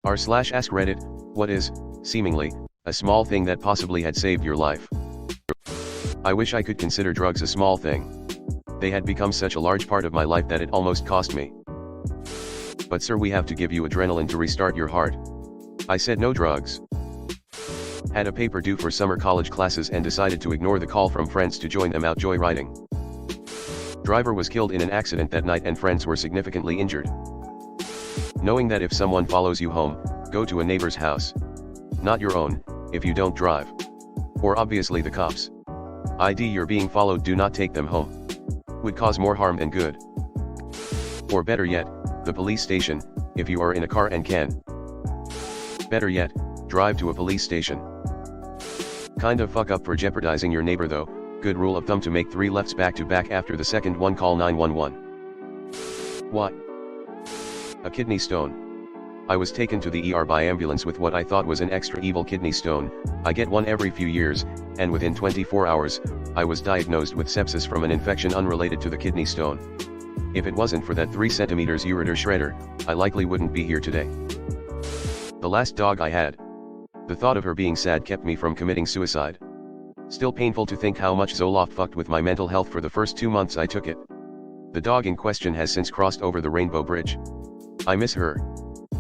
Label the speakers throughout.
Speaker 1: r/AskReddit, what is, seemingly, a small thing that possibly had saved your life? I wish I could consider drugs a small thing. They had become such a large part of my life that it almost cost me. But sir, we have to give you adrenaline to restart your heart. I said no drugs. Had a paper due for summer college classes and decided to ignore the call from friends to join them out joyriding. Driver was killed in an accident that night and friends were significantly injured. Knowing that if someone follows you home, go to a neighbor's house. Not your own, if you don't drive. Or obviously the cops. ID you're being followed, do not take them home. Would cause more harm than good. Or better yet, the police station, if you are in a car and can. Better yet, drive to a police station. Kind of fuck up for jeopardizing your neighbor though. Good rule of thumb to make 3 lefts back to back after the second one. Call 911. What? A kidney stone. I was taken to the ER by ambulance with what I thought was an extra evil kidney stone. I get one every few years, and within 24 hours, I was diagnosed with sepsis from an infection unrelated to the kidney stone. If it wasn't for that 3 centimeters ureter shredder, I likely wouldn't be here today. The last dog I had. The thought of her being sad kept me from committing suicide. Still painful to think how much Zoloft fucked with my mental health for the first 2 months I took it. The dog in question has since crossed over the Rainbow Bridge. I miss her.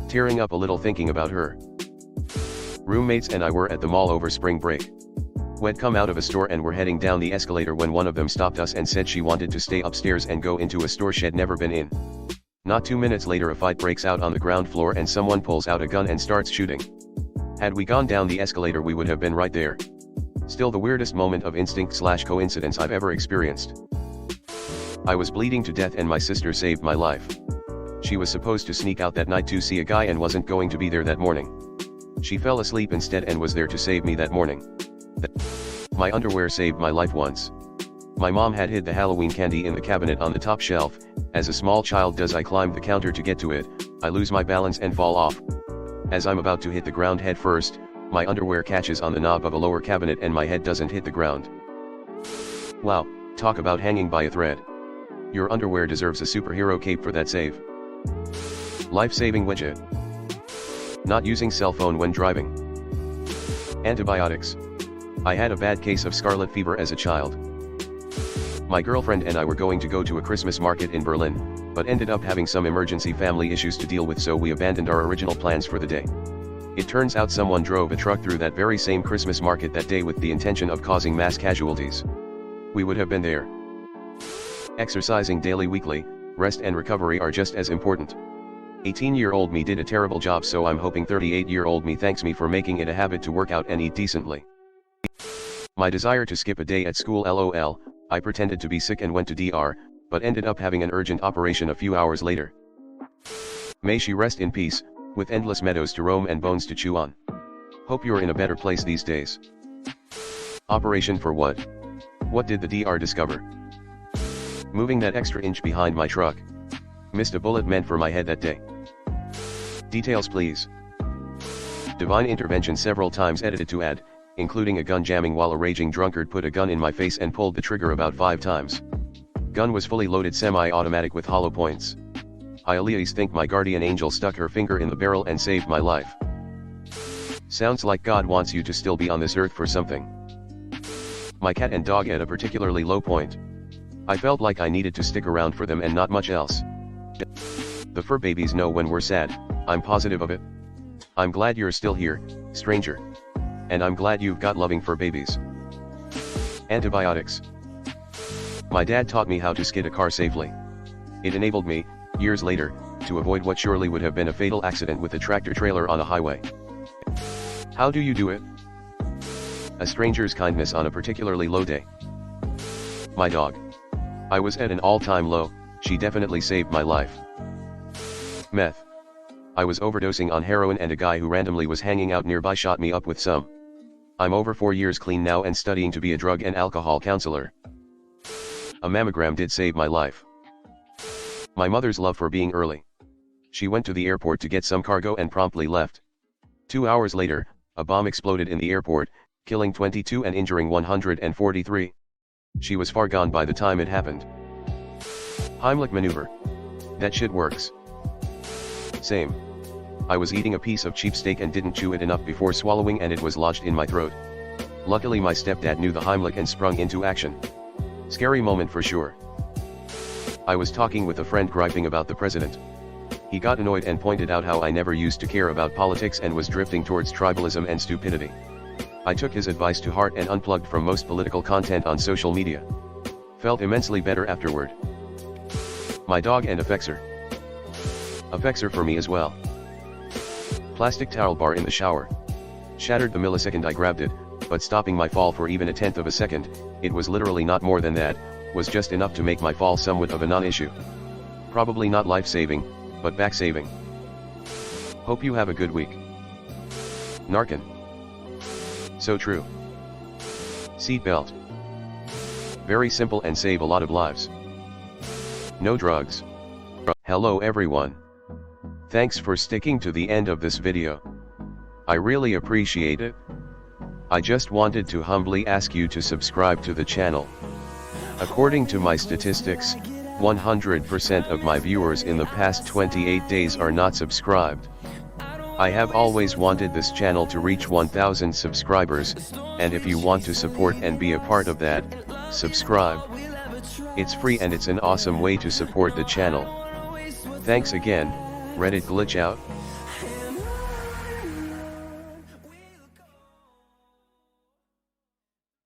Speaker 1: Tearing up a little thinking about her. Roommates and I were at the mall over spring break. We'd come out of a store and were heading down the escalator when one of them stopped us and said she wanted to stay upstairs and go into a store she'd never been in. Not 2 minutes later a fight breaks out on the ground floor and someone pulls out a gun and starts shooting. Had we gone down the escalator we would have been right there. Still the weirdest moment of instinct/coincidence I've ever experienced. I was bleeding to death and my sister saved my life. She was supposed to sneak out that night to see a guy and wasn't going to be there that morning. She fell asleep instead and was there to save me that morning. My underwear saved my life once. My mom had hid the Halloween candy in the cabinet on the top shelf. As a small child does, I climbed the counter to get to it. I lose my balance and fall off. As I'm about to hit the ground head first, my underwear catches on the knob of a lower cabinet and my head doesn't hit the ground. Wow, talk about hanging by a thread. Your underwear deserves a superhero cape for that save. Life-saving widget. Not using cell phone when driving. Antibiotics. I had a bad case of scarlet fever as a child. My girlfriend and I were going to go to a Christmas market in Berlin, but ended up having some emergency family issues to deal with, so we abandoned our original plans for the day. It turns out someone drove a truck through that very same Christmas market that day with the intention of causing mass casualties. We would have been there. Exercising daily, weekly, rest and recovery are just as important. 18-year-old me did a terrible job, so I'm hoping 38-year-old me thanks me for making it a habit to work out and eat decently. My desire to skip a day at school, lol, I pretended to be sick and went to DR, but ended up having an urgent operation a few hours later. May she rest in peace, with endless meadows to roam and bones to chew on. Hope you're in a better place these days. Operation for what? What did the DR discover? Moving that extra inch behind my truck. Missed a bullet meant for my head that day. Details please. Divine intervention several times edited to add, including a gun jamming while a raging drunkard put a gun in my face and pulled the trigger about 5 times. Gun was fully loaded, semi-automatic with hollow points. I always think my guardian angel stuck her finger in the barrel and saved my life. Sounds like God wants you to still be on this earth for something. My cat and dog at a particularly low point. I felt like I needed to stick around for them and not much else. The fur babies know when we're sad, I'm positive of it. I'm glad you're still here, stranger. And I'm glad you've got loving fur babies. Antibiotics. My dad taught me how to skid a car safely. It enabled me, years later, to avoid what surely would have been a fatal accident with a tractor trailer on a highway. How do you do it? A stranger's kindness on a particularly low day. My dog. I was at an all-time low, she definitely saved my life. Meth. I was overdosing on heroin and a guy who randomly was hanging out nearby shot me up with some. I'm over 4 years clean now and studying to be a drug and alcohol counselor. A mammogram did save my life. My mother's love for being early. She went to the airport to get some cargo and promptly left. 2 hours later, a bomb exploded in the airport, killing 22 and injuring 143. She was far gone by the time it happened. Heimlich maneuver. That shit works. Same. I was eating a piece of cheap steak and didn't chew it enough before swallowing and it was lodged in my throat. Luckily my stepdad knew the Heimlich and sprung into action. Scary moment for sure. I was talking with a friend griping about the president. He got annoyed and pointed out how I never used to care about politics and was drifting towards tribalism and stupidity. I took his advice to heart and unplugged from most political content on social media. Felt immensely better afterward. My dog and affixer. Affixer for me as well. Plastic towel bar in the shower. Shattered the millisecond I grabbed it, but stopping my fall for even a tenth of a second, it was literally not more than that, was just enough to make my fall somewhat of a non-issue. Probably not life-saving, but back-saving. Hope you have a good week. Narcan. So true. Seatbelt. Very simple and save a lot of lives. No drugs. Hello everyone. Thanks for sticking to the end of this video. I really appreciate it. I just wanted to humbly ask you to subscribe to the channel. According to my statistics, 100% of my viewers in the past 28 days are not subscribed. I have always wanted this channel to reach 1000 subscribers, and if you want to support and be a part of that, subscribe. It's free and it's an awesome way to support the channel. Thanks again. Reddit glitch out.